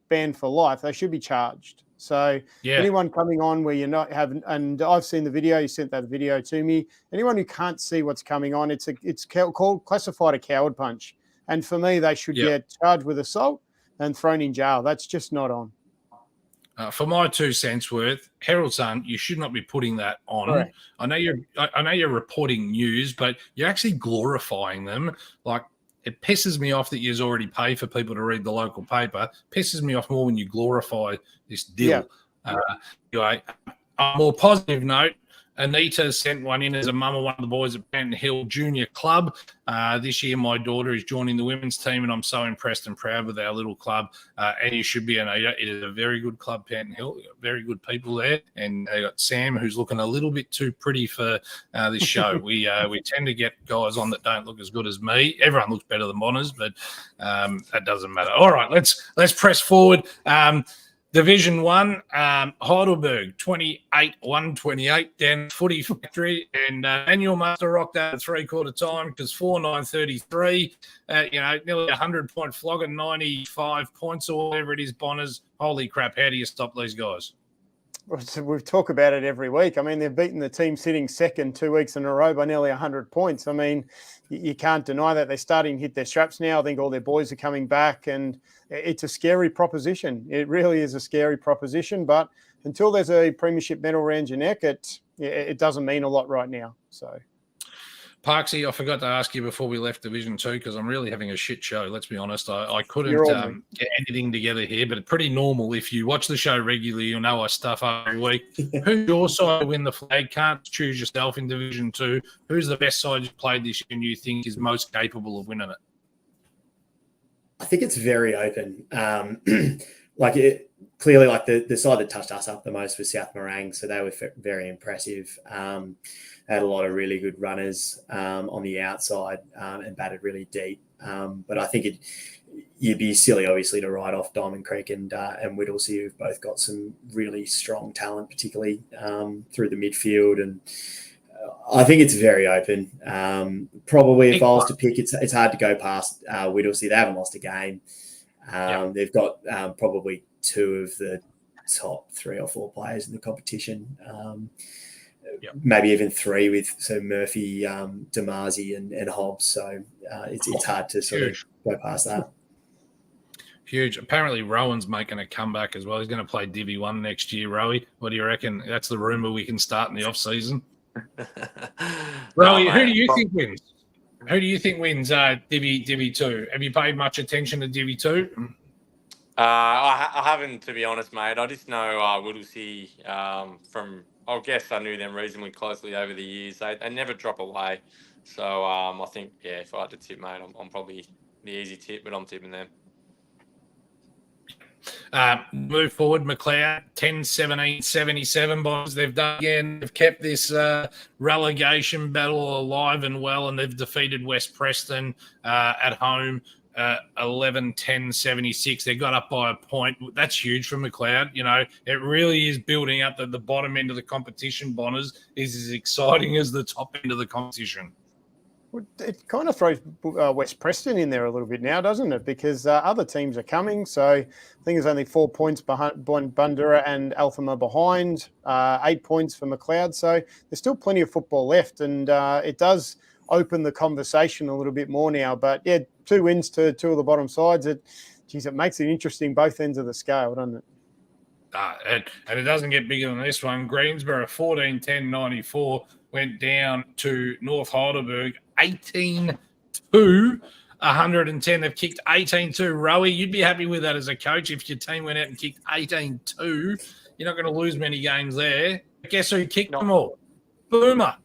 Speaker 3: banned for life, they should be charged. So anyone coming on where you're not having, and I've seen the video, you sent that video to me. Anyone who can't see what's coming on, it's classified a coward punch. And for me, they should get charged with assault and thrown in jail. That's just not on.
Speaker 2: For my 2 cents worth, Herald Sun, you should not be putting that on. Right. I know you're reporting news, but you're actually glorifying them. Like, it pisses me off that you already pay for people to read the local paper. Pisses me off more when you glorify this deal. Anyway, on a more positive note, Anita sent one in as a mum of one of the boys at Panton Hill Junior Club. This year, my daughter is joining the women's team, and I'm so impressed and proud with our little club. And you should be, Anita. It is a very good club, Panton Hill. Very good people there. And they got Sam, who's looking a little bit too pretty for this show. We tend to get guys on that don't look as good as me. Everyone looks better than Bonners, but that doesn't matter. All right, let's press forward. Division 1, Heidelberg, 28-128 down Footy Factory, and Manuel Master rocked out at three-quarter time because 4-9-33, nearly 100-point flogger, 95 points or whatever it is, Bonners. Holy crap, how do you stop these guys?
Speaker 3: We've talked about it every week. I mean, they've beaten the team sitting second 2 weeks in a row by nearly 100 points. I mean, you can't deny that. They're starting to hit their straps now. I think all their boys are coming back, and it's a scary proposition. It really is a scary proposition, but until there's a premiership medal around your neck, it doesn't mean a lot right now. So,
Speaker 2: Parksy, I forgot to ask you before we left Division 2 because I'm really having a shit show, let's be honest. I couldn't get anything together here, but it's pretty normal. If you watch the show regularly, you'll know I stuff up every week. Who's your side to win the flag? Can't choose yourself in Division 2. Who's the best side you've played this year and you think is most capable of winning it?
Speaker 5: I think it's very open. Clearly, the side that touched us up the most was South Morang, so they were very impressive. Had a lot of really good runners on the outside and batted really deep. But I think you'd be silly, obviously, to write off Diamond Creek and Whittlesea, who've both got some really strong talent, particularly through the midfield. And I think it's very open. Probably, if I was to pick, it's hard to go past Whittlesea. They haven't lost a game. They've got probably two of the top 3 or 4 players in the competition. Maybe even 3 with Murphy, Damasi and Hobbs. So it's hard to sort of go past that.
Speaker 2: Huge. Apparently, Rowan's making a comeback as well. He's going to play Divi 1 next year, Rowie. What do you reckon? That's the rumour we can start in the off-season. Rowie, who do you think wins? Who do you think wins Divi 2? Have you paid much attention to Divi 2?
Speaker 4: I haven't, to be honest, mate. I just know Whittlesea from, I guess I knew them reasonably closely over the years. They never drop away. So I think, if I had to tip, mate, I'm probably the easy tip, but I'm tipping them.
Speaker 2: Move forward, McLeod, 10-17-77, boys. They've done again. They've kept this relegation battle alive and well, and they've defeated West Preston at home 11-10-76. They got up by a point. That's huge for McLeod. It really is building up that the bottom end of the competition, Bonners, is as exciting as the top end of the competition.
Speaker 3: It kind of throws West Preston in there a little bit now, doesn't it? Because other teams are coming. So I think there's only 4 points behind Bundoora and Altham behind, 8 points for McLeod. So there's still plenty of football left, and it does open the conversation a little bit more now. But yeah, 2 wins to 2 of the bottom sides. It makes it interesting both ends of the scale, doesn't it?
Speaker 2: And it doesn't get bigger than this one. Greensboro 14-10-94 went down to North Heidelberg 18-110. They've kicked 18-2. Rowie, you'd be happy with that as a coach if your team went out and kicked 18-2. You're not going to lose many games there. But guess who kicked them all? Boomer.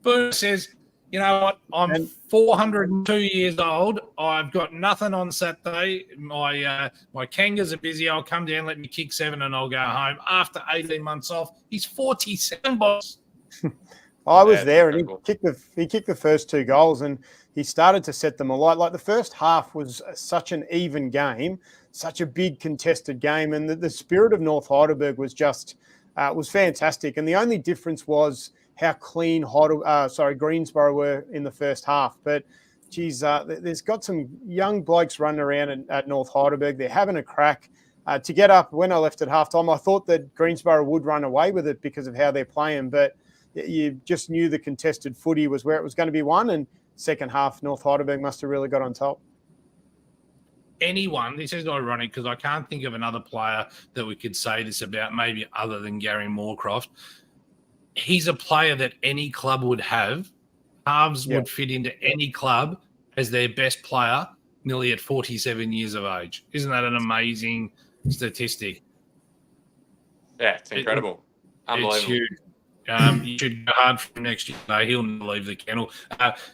Speaker 2: Boomer says, you know what? I'm 402 years old. I've got nothing on Saturday. My Kangas are busy. I'll come down, let me kick 7, and I'll go home. After 18 months off, he's 47, boss.
Speaker 3: I was there, and he kicked the first 2 goals, and he started to set them alight. Like the first half was such an even game, such a big contested game, and the spirit of North Heidelberg was just was fantastic. And the only difference was how clean Greensboro were in the first half. But, geez, there's got some young blokes running around at North Heidelberg. They're having a crack. To get up, when I left at halftime, I thought that Greensboro would run away with it because of how they're playing, but you just knew the contested footy was where it was going to be won, and second half, North Heidelberg must have really got on top.
Speaker 2: This is ironic because I can't think of another player that we could say this about, maybe other than Gary Moorcroft. He's a player that any club would have. Halves would fit into any club as their best player, nearly at 47 years of age. Isn't that an amazing statistic?
Speaker 4: Yeah, it's incredible. Unbelievable.
Speaker 2: It's huge. You should go hard for him next year. No, he'll never leave the kennel.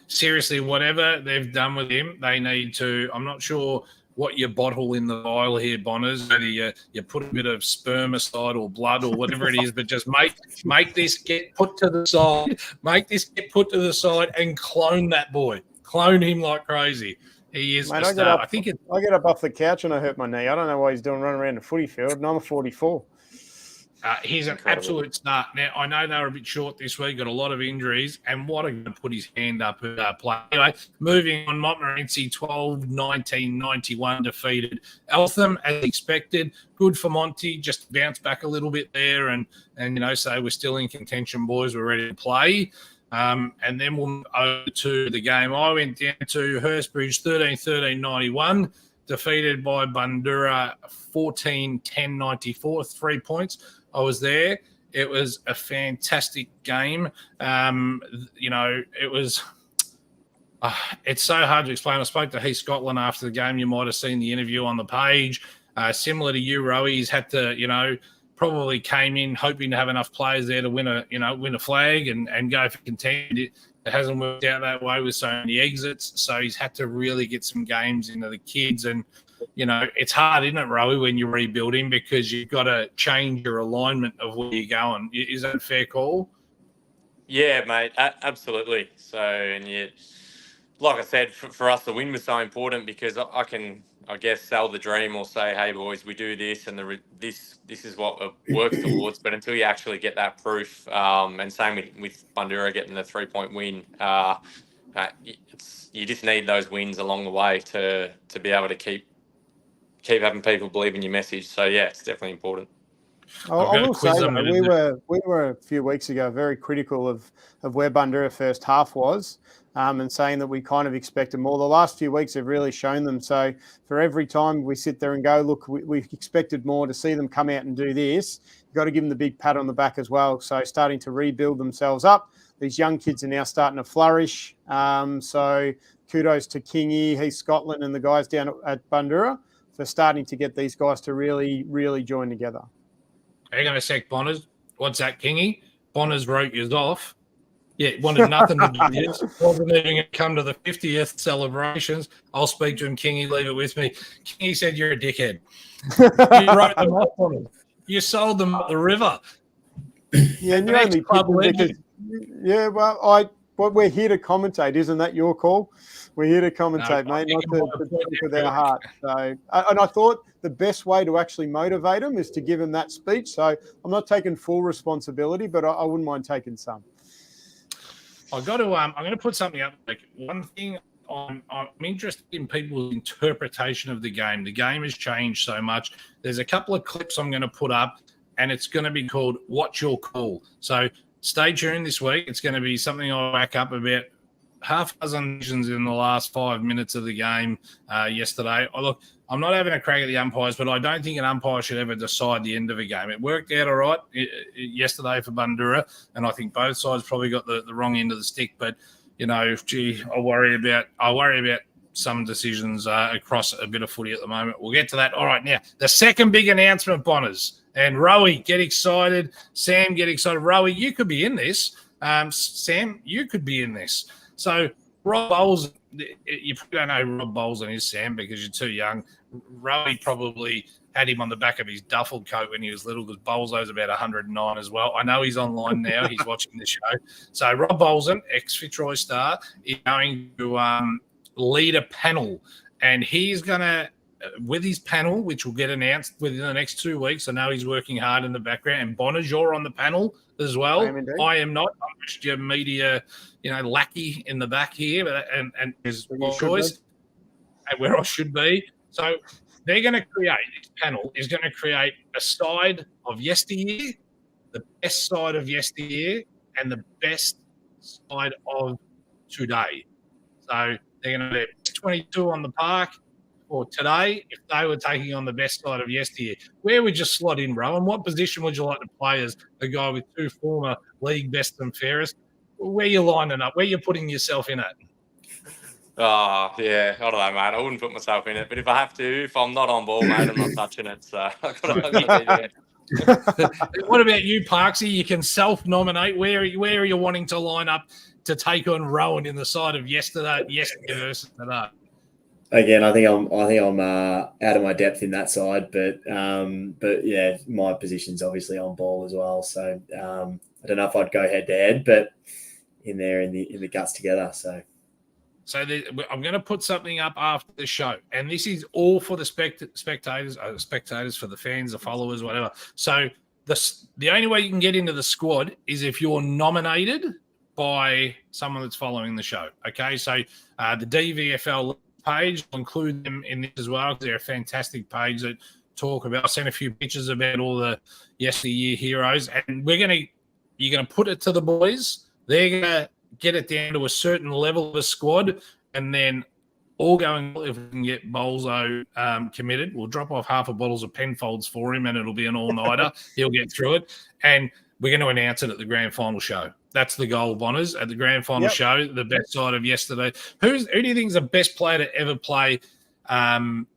Speaker 2: Seriously, whatever they've done with him, they need to. I'm not sure what you bottle in the vial here, Bonners. Whether you put a bit of spermicide or blood or whatever it is, but just make this get put to the side. Make this get put to the side and clone that boy. Clone him like crazy. He is. Mate, I
Speaker 3: get up off the couch and I hurt my knee. I don't know why he's running around the footy field, and I'm 44.
Speaker 2: He's an absolute start. Now, I know they were a bit short this week, got a lot of injuries, and what a to put his hand up at play. Anyway, moving on, Montmorency 12-19-91 defeated Eltham as expected. Good for Monty, just bounced back a little bit there, and so we're still in contention, boys. We're ready to play. And then we'll move over to the game. I went down to Hurstbridge 13-13-91, defeated by Bundoora 14-10-94, 3 points. I was there. It was a fantastic game. It was. It's so hard to explain. I spoke to Heath Scotland after the game. You might have seen the interview on the page. Similar to you, Rowie, he's had to, probably came in hoping to have enough players there to win a flag and go for contend. It hasn't worked out that way with so many exits. So he's had to really get some games into the kids. And, it's hard, isn't it, Rowie, when you're rebuilding because you've got to change your alignment of where you're going. Is that a fair call?
Speaker 4: Yeah, mate, absolutely. So, like I said, for us, the win was so important because I can, I guess, sell the dream or say, hey, boys, we do this and this is what it works towards. But until you actually get that proof, and same with Bundoora getting the 3-point win, you just need those wins along the way to be able to keep having people believe in your message. So, yeah, it's definitely important.
Speaker 3: I will say, though, we were a few weeks ago very critical of where Bundoora first half was, and saying that we kind of expected more. The last few weeks have really shown them. So for every time we sit there and go, look, we expected more to see them come out and do this, you've got to give them the big pat on the back as well. So starting to rebuild themselves up. These young kids are now starting to flourish. So kudos to Kingy, Heath Scotland, and the guys down at Bundoora for starting to get these guys to really, really join together.
Speaker 2: Hang on a sec, Bonners. What's that, Kingy? Bonners wrote yours off. Yeah, wanted nothing to do with this. Wasn't even going to come to the 50th celebrations. I'll speak to him, Kingy. Leave it with me. Kingy said you're a dickhead. You wrote them off on him. You sold them up the river.
Speaker 3: Yeah, and you only because, we're here to commentate. Isn't that your call? We're here to commentate, mate, not to speak with our heart. So, and I thought the best way to actually motivate them is to give them that speech. So I'm not taking full responsibility, but I wouldn't mind taking some.
Speaker 2: I'm going to put something up. Like one thing, I'm interested in people's interpretation of the game. The game has changed so much. There's a couple of clips I'm going to put up, and it's going to be called "What's Your Call." So stay tuned this week. It's going to be something I'll back up about half a dozen decisions in the last 5 minutes of the game yesterday. Look, I'm not having a crack at the umpires, but I don't think an umpire should ever decide the end of a game. It worked out all right yesterday for Bundoora, and I think both sides probably got the wrong end of the stick. But I worry about some decisions across a bit of footy at the moment. We'll get to that. All right, now the second big announcement, Bonners, and Rowie, get excited. Sam, get excited. Rowie, you could be in this. Sam, you could be in this. So Rob Bowles, you probably don't know who Rob Bowles is, Sam, because you're too young. Rowie probably had him on the back of his duffel coat when he was little, because Bolzo's about 109 as well. I know he's online now. He's watching the show. So Rob Bolson, ex-Fitzroy star, is going to lead a panel. And he's going to, with his panel, which will get announced within the next 2 weeks, I know he's working hard in the background. And Bonners, you're on the panel as well. I am not. I'm just your media, lackey in the back here, and his choice and where I should be. So they're going to create, this panel is going to create a side of yesteryear, the best side of yesteryear, and the best side of today. So they're going to be 22 on the park for today if they were taking on the best side of yesteryear. Where would you slot in, Rowan? What position would you like to play as a guy with two former league best and fairest? Where are you lining up? Where are you putting yourself in at?
Speaker 4: Oh, yeah. I don't know, mate. I wouldn't put myself in it. But if I have to, if I'm not on ball, mate, I'm not touching it. So I've got to be there.
Speaker 2: What about you, Parksy? You can self-nominate. Where are you wanting to line up to take on Rowan in the side of yesterday versus today?
Speaker 5: Again, I think I'm out of my depth in that side, but yeah, my position's obviously on ball as well. So I don't know if I'd go head to head, but in the guts together. So
Speaker 2: I'm going to put something up after the show, and this is all for the spectators for the fans, the followers, whatever. So the only way you can get into the squad is if you're nominated by someone that's following the show. Okay, so the DVFL page, I'll include them in this as well, because they're a fantastic page that talk about. I sent a few pictures about all the yesteryear heroes, and you're going to put it to the boys. They're going to get it down to a certain level of a squad, and then all going, if we can get Bolzo committed, we'll drop off half a bottles of Penfolds for him, and it'll be an all-nighter. He'll get through it, and we're going to announce it at the grand final show. That's the goal, Bonners, at the grand final show, the best side of yesterday. Who do you think is the best player to ever play NFNL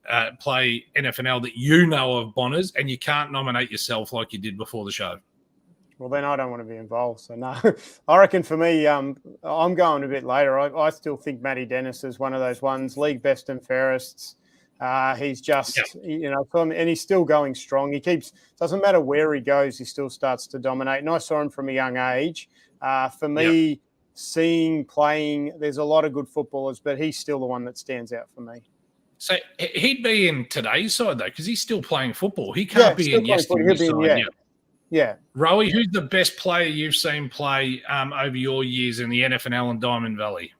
Speaker 2: that you know of, Bonners, and you can't nominate yourself like you did before the show?
Speaker 3: Well, then I don't want to be involved. So, no. I reckon for me, I'm going a bit later. I still think Matty Dennis is one of those ones, league best and fairest. He's just, and he's still going strong. Doesn't matter where he goes, he still starts to dominate. And I saw him from a young age. For me, playing, there's a lot of good footballers, but he's still the one that stands out for me.
Speaker 2: So he'd be in today's side, though, because he's still playing football. He can't be in yesterday's side.
Speaker 3: Yeah.
Speaker 2: Rowie, who's the best player you've seen play over your years in the NFNL and Diamond Valley?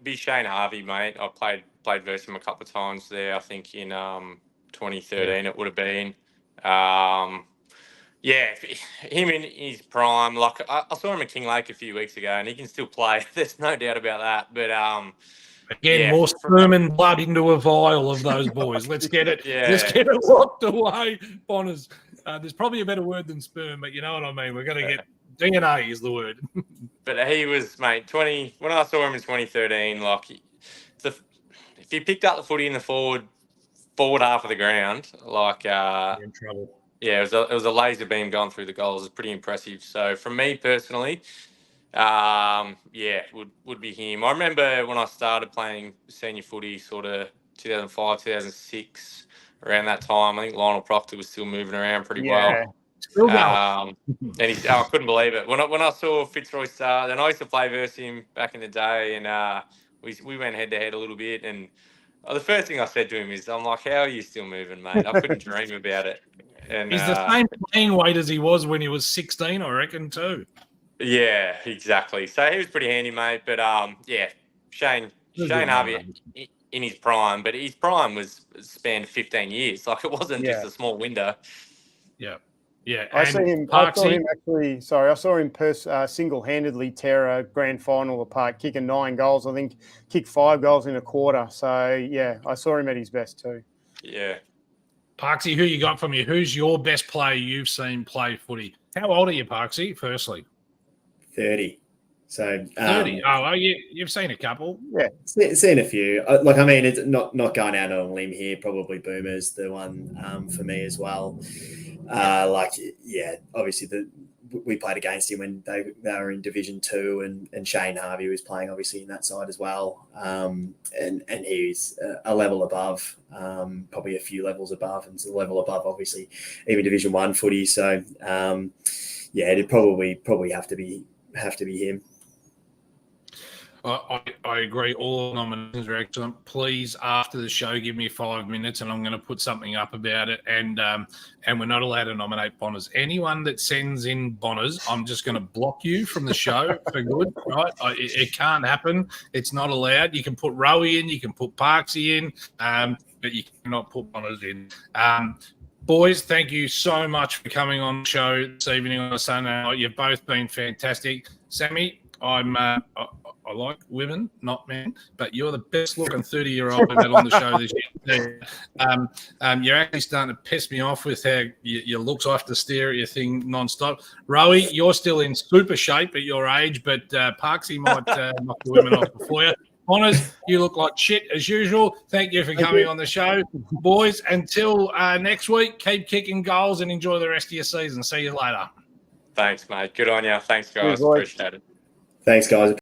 Speaker 4: Be Shane Harvey, mate. I played versus him a couple of times there. I think in 2013 it would have been. Him in his prime. Like I saw him at King Lake a few weeks ago, and he can still play. There's no doubt about that. But
Speaker 2: more sperm and blood into a vial of those boys. Let's get it. Let's get it locked away, Bonners. There's probably a better word than sperm, but you know what I mean. We're going to get DNA is the word.
Speaker 4: But he was, mate, when I saw him in 2013, like if he picked up the footy in the forward half of the ground, like
Speaker 2: you're in trouble.
Speaker 4: Yeah, it was a laser beam going through the goals. It's pretty impressive. So for me personally, would be him. I remember when I started playing senior footy, sort of 2005, 2006, around that time. I think Lionel Proctor was still moving around pretty well.
Speaker 2: Still going.
Speaker 4: And I couldn't believe it. When I saw Fitzroy start, and I used to play versus him back in the day, and we went head to head a little bit. And the first thing I said to him is, I'm like, "How are you still moving, mate?" I couldn't dream about it. And
Speaker 2: He's the same playing weight as he was when he was 16, I reckon, too.
Speaker 4: yeah, exactly. So he was pretty handy, mate. But yeah, Shane Harvey in his prime, but his prime was spanned 15 years. Like, it wasn't just a small window.
Speaker 2: Yeah. Yeah.
Speaker 3: I saw him actually. Sorry, I saw him single-handedly tear a grand final apart, kicking 9 goals. I think kicked 5 goals in a quarter. So yeah, I saw him at his best too.
Speaker 4: Yeah.
Speaker 2: Parksy, who you got from you? Who's your best player you've seen play footy? How old are you, Parksy? Firstly,
Speaker 5: 30. So
Speaker 2: 30. You've seen a couple.
Speaker 5: Yeah, seen a few. Like, I mean, it's not going out on a limb here. Probably Boomer's the one for me as well. Obviously we played against him when they were in Division 2, and Shane Harvey was playing obviously in that side as well. And he's a level above, probably a few levels above, and a level above obviously even Division 1 footy. So it'd probably have to be him.
Speaker 2: I agree. All nominations are excellent. Please, after the show, give me 5 minutes, and I'm going to put something up about it. And we're not allowed to nominate Bonners. Anyone that sends in Bonners, I'm just going to block you from the show for good. Right? It can't happen. It's not allowed. You can put Rowie in, you can put Parksy in, but you cannot put Bonners in. Boys, thank you so much for coming on the show this evening on a Sunday night. You've both been fantastic. Sammy, I like women, not men, but you're the best looking 30-year-old I've had on the show this year. You're actually starting to piss me off with how your looks. I have to stare at your thing nonstop. Rowie, you're still in super shape at your age, but Parksy might knock the women off before you. Honors, you look like shit as usual. Thank you for coming on the show. Boys, until next week, keep kicking goals and enjoy the rest of your season. See you later.
Speaker 4: Thanks, mate. Good on you. Thanks, guys.
Speaker 3: Cheers, boys.
Speaker 4: Appreciate it.
Speaker 5: Thanks, guys.